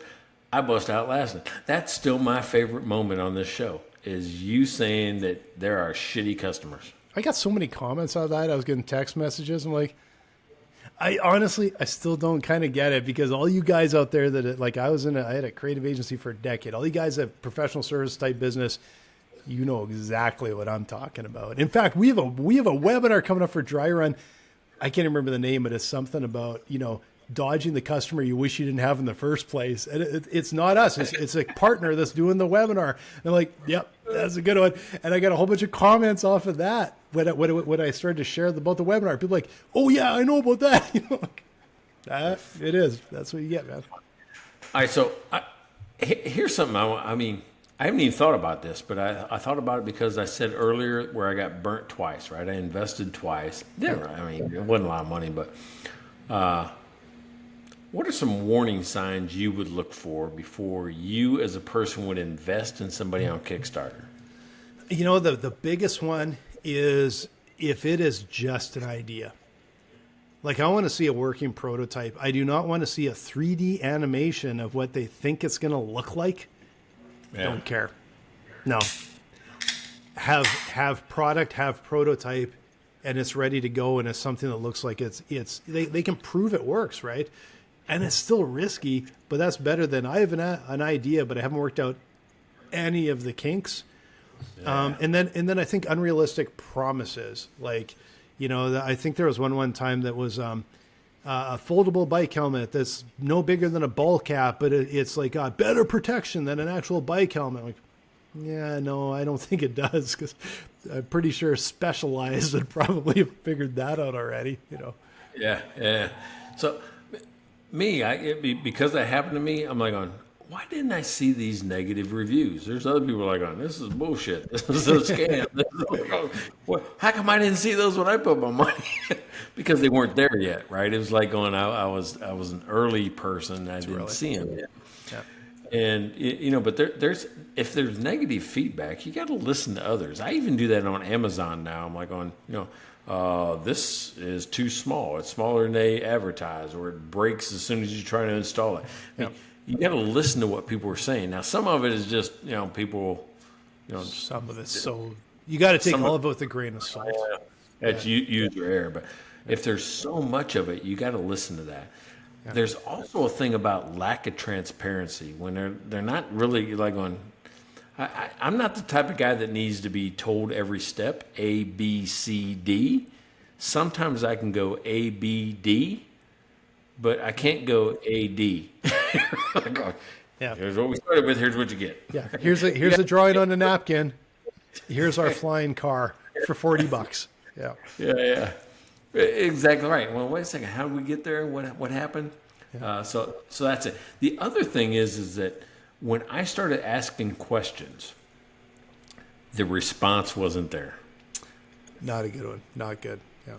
I bust out laughing. That's still my favorite moment on this show, is you saying that there are shitty customers. I got so many comments on that. I was getting text messages. I'm like, I still don't kind of get it, because all you guys out there that, like, I had a creative agency for a decade. All you guys have professional service type business. You know exactly what I'm talking about. In fact, we have a webinar coming up for Dry Run. I can't remember the name, but it's something about, dodging the customer you wish you didn't have in the first place. And it's not us. It's a partner that's doing the webinar. And I'm like, yep, that's a good one. And I got a whole bunch of comments off of that when I started to share about the webinar. People are like, oh yeah, I know about that. It is. That's what you get, man. All right. So here's something. I haven't even thought about this, but I thought about it because I said earlier where I got burnt twice, right? I invested twice. It wasn't a lot of money, but what are some warning signs you would look for before you as a person would invest in somebody on Kickstarter? The biggest one is if it is just an idea. Like, I want to see a working prototype. I do not want to see a 3D animation of what they think it's going to look like. Yeah. Don't care. No. Have product, have prototype, and it's ready to go, and it's something that looks like they can prove it works, right? And it's still risky, but that's better than I have an idea, but I haven't worked out any of the kinks. Yeah. And then I think unrealistic promises. Like, I think there was one time that was a foldable bike helmet that's no bigger than a ball cap, but it's like got better protection than an actual bike helmet. Like, yeah, no, I don't think it does, because I'm pretty sure Specialized would probably have figured that out already. Yeah. So because that happened to me, I'm like, why didn't I see these negative reviews? There's other people like, this is bullshit. This is a scam. How come I didn't see those when I put my money? Because they weren't there yet, right? It was like I was an early person. I didn't see them yet. Yeah. And but if there's negative feedback, you got to listen to others. I even do that on Amazon now. I'm like this is too small. It's smaller than they advertise, or it breaks as soon as you try to install it. Yeah. You got to listen to what people are saying. Now, some of it is just, people, some of it's so, you got to take all of it with a grain of salt. That's use your error. But if there's so much of it, you got to listen to that. Yeah. There's also a thing about lack of transparency when they're not really like I'm not the type of guy that needs to be told every step, A, B, C, D. Sometimes I can go A, B, D. But I can't go AD. Yeah. Here's what we started with. Here's what you get. Yeah. Here's a drawing on a napkin. Here's our flying car for $40. Yeah. Yeah. Exactly right. Well, wait a second. How did we get there? What happened? Yeah. So that's it. The other thing is that when I started asking questions, the response wasn't there. Not a good one. Not good. Yeah.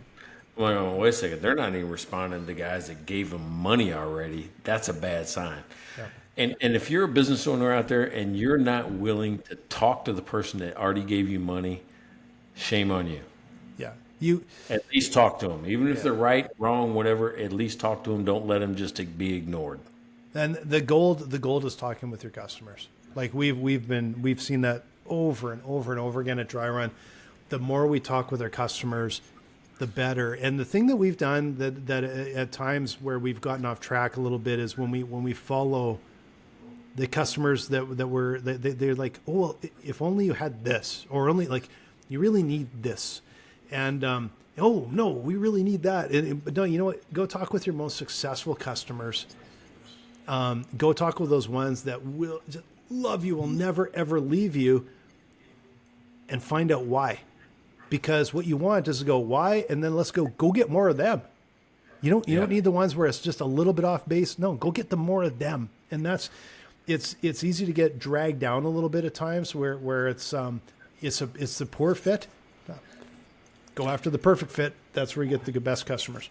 Well, wait a second. They're not even responding to guys that gave them money already. That's a bad sign. Yeah. And if you're a business owner out there and you're not willing to talk to the person that already gave you money, shame on you. Yeah. You at least talk to them. Even if they're right, wrong, whatever, at least talk to them. Don't let them just be ignored. And the gold is talking with your customers. Like we've seen that over and over and over again at Dry Run. The more we talk with our customers, the better. And the thing that we've done that at times where we've gotten off track a little bit is when we follow the customers they're like, oh, well, if only you had this, or only like you really need this, and oh no, we really need that. But no, you know what? Go talk with your most successful customers. Go talk with those ones that will just love you, will never ever leave you, and find out why. Because what you want is to go, why? And then let's go get more of them. You don't need the ones where it's just a little bit off base. No, go get the more of them. And it's easy to get dragged down a little bit at times where it's the poor fit. Go after the perfect fit. That's where you get the best customers.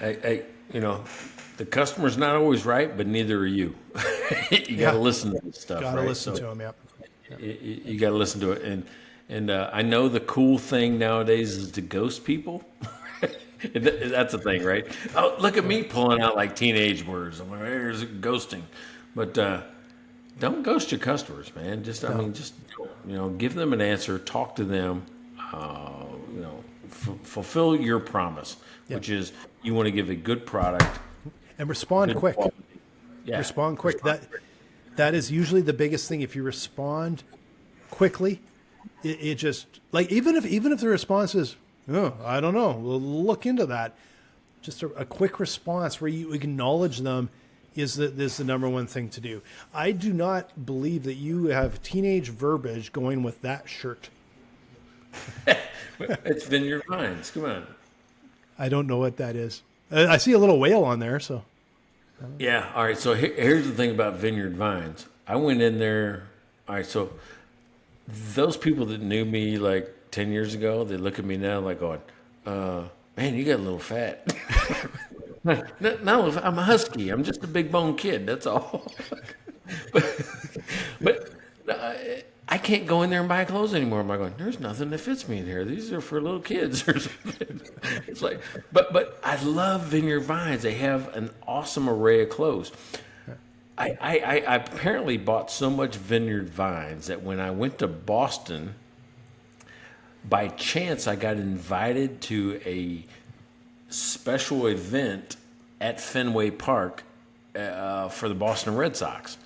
you know, the customer's not always right, but neither are you. You got to listen to this stuff. Gotta right? listen to him. Yep. You got to listen to it. And I know the cool thing nowadays is to ghost people. That's the thing, right? Oh, look at me pulling out like teenage words. I'm like, here's ghosting. But don't ghost your customers, man. I mean, give them an answer, talk to them, fulfill your promise, which is you want to give a good product. And respond quick. Yeah. Respond quick. That is usually the biggest thing. If you respond quickly, it just like even if the response is, oh, I don't know, we'll look into that. Just a quick response where you acknowledge them is the number one thing to do. I do not believe that you have teenage verbiage going with that shirt. It's Vineyard Vines. Come on. I don't know what that is. I see a little whale on there, so. Yeah. All right. So here's the thing about Vineyard Vines. I went in there. All right. So those people that knew me like 10 years ago, they look at me now like going, man, you got a little fat. No, I'm a husky. I'm just a big bone kid. That's all. but I can't go in there and buy clothes anymore. I'm like going, there's nothing that fits me in here. These are for little kids or something. It's like, but I love Vineyard Vines. They have an awesome array of clothes. I apparently bought so much Vineyard Vines that when I went to Boston, by chance I got invited to a special event at Fenway Park for the Boston Red Sox.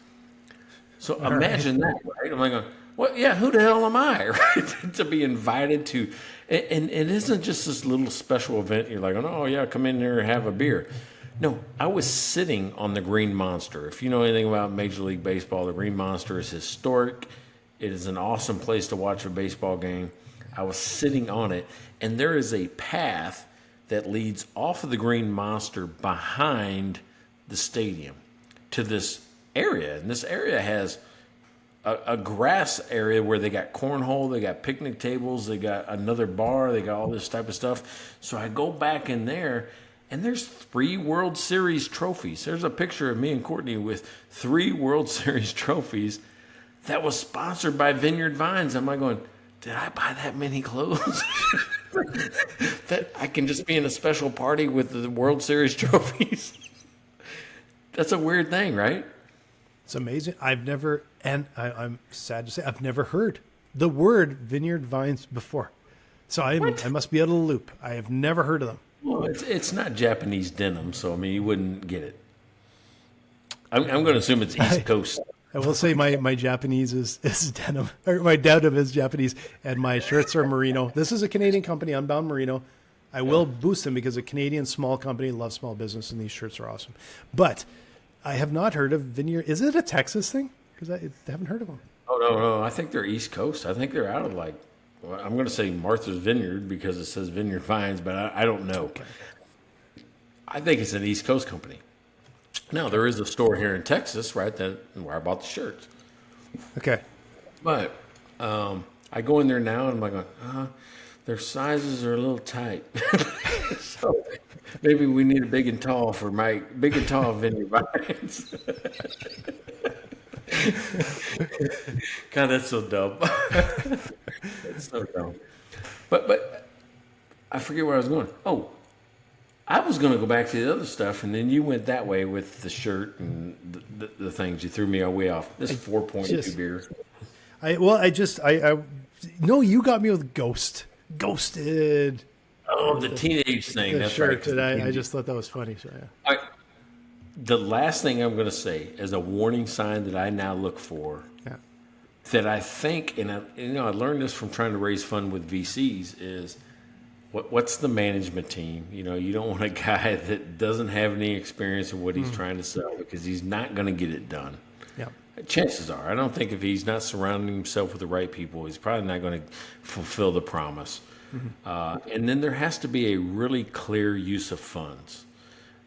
So imagine that, right? I'm like, well, yeah, who the hell am I, right? To be invited to, and it isn't just this little special event. You're like, oh yeah, come in there and have a beer. No, I was sitting on the Green Monster. If you know anything about Major League Baseball, the Green Monster is historic. It is an awesome place to watch a baseball game. I was sitting on it, and there is a path that leads off of the Green Monster behind the stadium to this area. And this area has a grass area where they got cornhole, they got picnic tables, they got another bar, they got all this type of stuff. So I go back in there, and there's 3 World Series trophies. There's a picture of me and Courtney with 3 World Series trophies that was sponsored by Vineyard Vines. I'm like going, did I buy that many clothes? That I can just be in a special party with the World Series trophies? That's a weird thing, right? It's amazing. I'm sad to say, I've never heard the word Vineyard Vines before. So I must be out of the loop. I have never heard of them. Well, it's not Japanese denim, so I mean, you wouldn't get it. I'm going to assume it's East Coast. I will say my Japanese is denim, or my denim is Japanese, and my shirts are merino. This is a Canadian company, Unbound Merino. I will boost them because a Canadian small company loves small business, and these shirts are awesome. But I have not heard of Vineyard. Is it a Texas thing? Because I haven't heard of them. Oh, no. I think they're East Coast. I think they're out of I'm going to say Martha's Vineyard because it says Vineyard Vines, but I don't know. Okay. I think it's an East Coast company. Now, there is a store here in Texas, right, where I bought the shirts. Okay. But I go in there now, and I'm like, their sizes are a little tight. So maybe we need a big and tall for Mike. Big and tall Vineyard Vines. God, that's so dumb. That's so dumb. But I forget where I was going. Oh, I was going to go back to the other stuff, and then you went that way with the shirt and the things. You threw me way off. This is 4.2 beer. No, you got me with Ghosted. Oh, the teenage thing. The That's shirt, right. And I just thought that was funny. So yeah. The last thing I'm going to say is a warning sign that I now look for. Yeah. That I think, and I learned this from trying to raise fund with VCs, is what's the management team? You don't want a guy that doesn't have any experience in what he's trying to sell because he's not going to get it done. Yeah. Chances are, I don't think if he's not surrounding himself with the right people, he's probably not going to fulfill the promise. Mm-hmm. And then there has to be a really clear use of funds.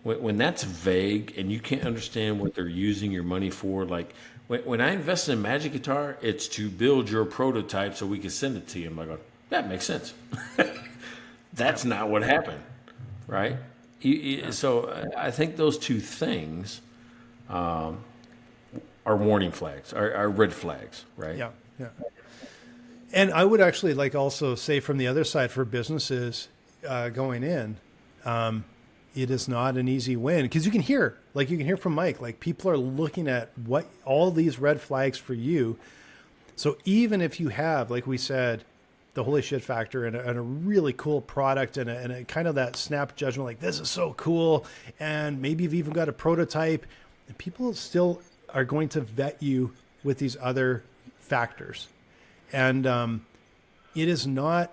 When that's vague and you can't understand what they're using your money for, like when I invested in Magic Guitar, it's to build your prototype so we can send it to you. I'm like, that makes sense. That's not what happened, right? So I think those two things are warning flags, are red flags, right? Yeah, yeah. And I would actually like also say from the other side for businesses going in, it is not an easy win because you can hear from Mike, like people are looking at what all these red flags for you. So even if you have, like we said, the holy shit factor and a really cool product and a kind of that snap judgment, like this is so cool. And maybe you've even got a prototype, and people still are going to vet you with these other factors. And it is not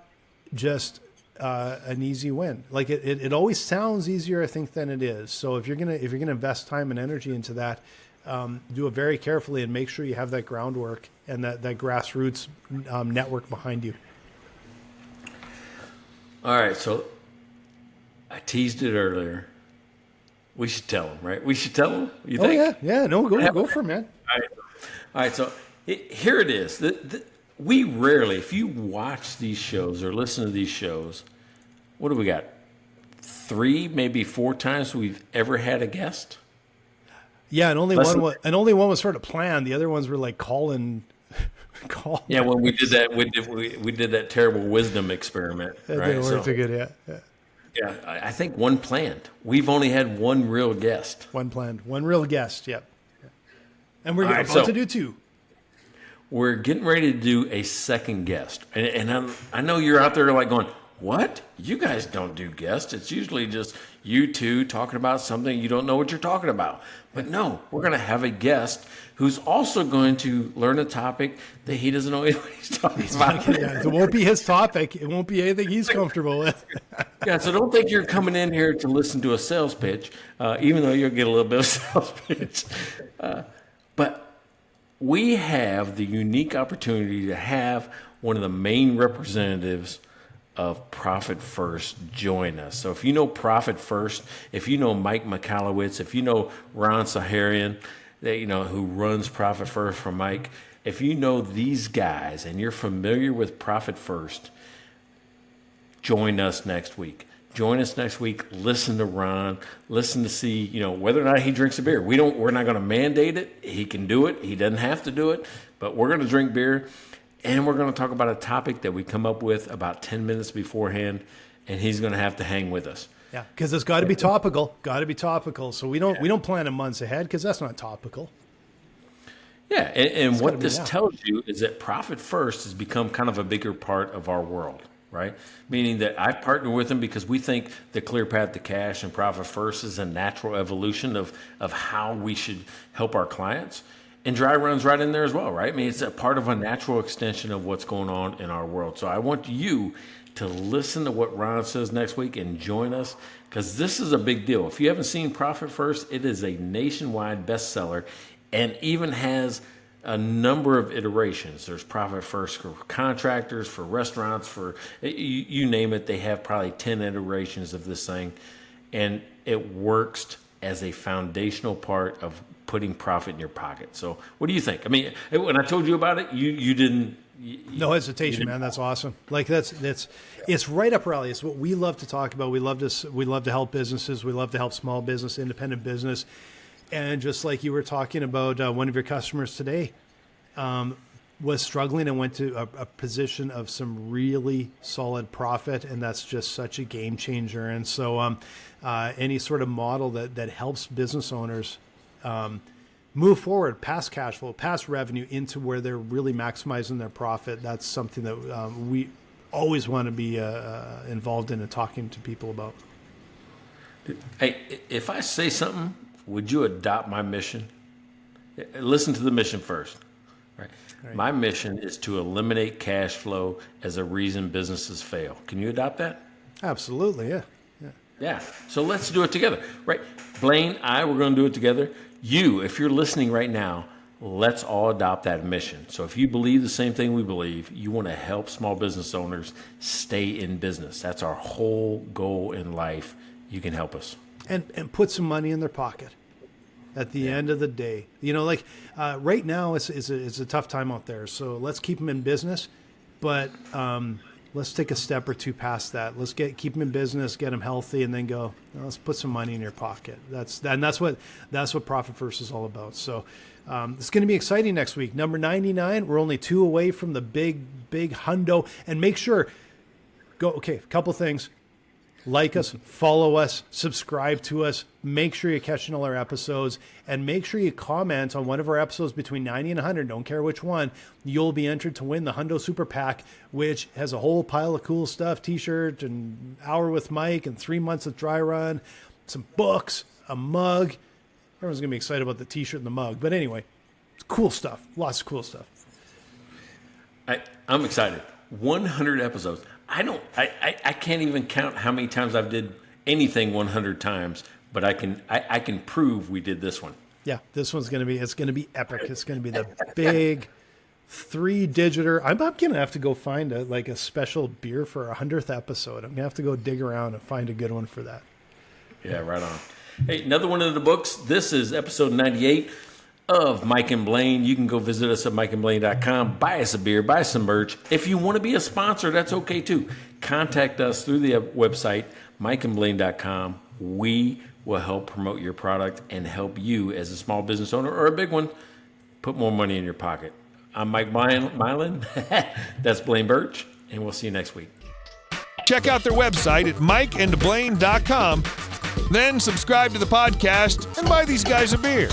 just an easy win. Like it always sounds easier, I think, than it is. So if you're gonna invest time and energy into that, do it very carefully and make sure you have that groundwork and that grassroots network behind you. All right, so I teased it earlier. We should tell them, right? We should tell them. You think? Oh yeah. No, go for it, man. All right. So here it is. We rarely, if you watch these shows or listen to these shows, what do we got? 3, maybe 4 times we've ever had a guest. Yeah, and only one was sort of planned. The other ones were like call. Yeah, when we did that, we did that terrible wisdom experiment. That right? didn't work too good, yeah. Yeah, I think one planned. We've only had one real guest. One planned, one real guest. Yep. And we're Right, about to do 2. We're getting ready to do a second guest, and I know you're out there like going, "What? You guys don't do guests? It's usually just you two talking about something you don't know what you're talking about." But no, we're going to have a guest who's also going to learn a topic that he doesn't know what he's talking about. Yeah, it won't be his topic. It won't be anything he's comfortable with. Yeah, so don't think you're coming in here to listen to a sales pitch, even though you'll get a little bit of sales pitch. But we have the unique opportunity to have one of the main representatives of Profit First join us. So if you know Profit First, if you know Mike Michalowicz, if you know Ron Saharian, who runs Profit First for Mike, if you know these guys and you're familiar with Profit First, join us next week. Join us next week. Listen to Ron. Listen to see, whether or not he drinks a beer. We're not going to mandate it. He can do it. He doesn't have to do it. But we're going to drink beer, and we're going to talk about a topic that we come up with about 10 minutes beforehand, and he's going to have to hang with us. Yeah, because it's got to be topical. Got to be topical. So we don't plan it months ahead because that's not topical. Yeah, and what this tells you is that Profit First has become kind of a bigger part of our world. Right? Meaning that I partner with them because we think the clear path to cash and Profit First is a natural evolution of how we should help our clients. And dry runs right in there as well, right? I mean, it's a part of a natural extension of what's going on in our world. So I want you to listen to what Ron says next week and join us because this is a big deal. If you haven't seen Profit First, it is a nationwide bestseller and even has a number of iterations. There's Profit First for contractors, for restaurants, for you name it. They have probably 10 iterations of this thing, and it works as a foundational part of putting profit in your pocket. So what do you think? I mean, when I told you about it, you didn't. No hesitation, man. That's awesome. Like it's right up our alley. It's what we love to talk about. We love to help businesses. We love to help small business, independent business. And just like you were talking about, one of your customers today was struggling and went to a position of some really solid profit, and that's just such a game changer. And so any sort of model that helps business owners move forward past cash flow, past revenue into where they're really maximizing their profit, that's something that we always want to be involved in and talking to people about. Hey, if I say something, would you adopt my mission? Listen to the mission first. Right. My mission is to eliminate cash flow as a reason businesses fail. Can you adopt that? Absolutely, yeah. Yeah. So let's do it together. Right. Blaine, we're going to do it together. You, if you're listening right now, let's all adopt that mission. So if you believe the same thing we believe, you want to help small business owners stay in business. That's our whole goal in life. You can help us. And put some money in their pocket at the end of the day. Right now it's a tough time out there. So let's keep them in business. But let's take a step or two past that. Let's keep them in business, get them healthy, and then go, let's put some money in your pocket. That's what Profit First is all about. So it's going to be exciting next week. Number 99, we're only 2 away from the big hundo. And make sure, a couple things. Like us, follow us, subscribe to us. Make sure you're catching all our episodes, and make sure you comment on one of our episodes between 90 and 100. Don't care which one. You'll be entered to win the Hundo Super Pack, which has a whole pile of cool stuff: T-shirt and Hour with Mike and 3 months of dry run, some books, a mug. Everyone's gonna be excited about the T-shirt and the mug. But anyway, it's cool stuff. Lots of cool stuff. I'm excited. 100 episodes. I can't even count how many times I've did anything 100 times, but I can prove we did this one. Yeah, this one's gonna be epic. It's gonna be the big 3-digiter. I'm gonna have to go find a special beer for our 100th episode. I'm gonna have to go dig around and find a good one for that. Yeah, right on. Hey, another one of the books. This is episode 98 of Mike and Blaine. You can go visit us at mikeandblaine.com, buy us a beer, buy some merch. If you want to be a sponsor, that's okay too. Contact us through the website, mikeandblaine.com. We will help promote your product and help you as a small business owner or a big one put more money in your pocket. I'm Mike Mylan. That's Blaine Birch, and we'll see you next week. Check out their website at mikeandblaine.com. Then subscribe to the podcast and buy these guys a beer.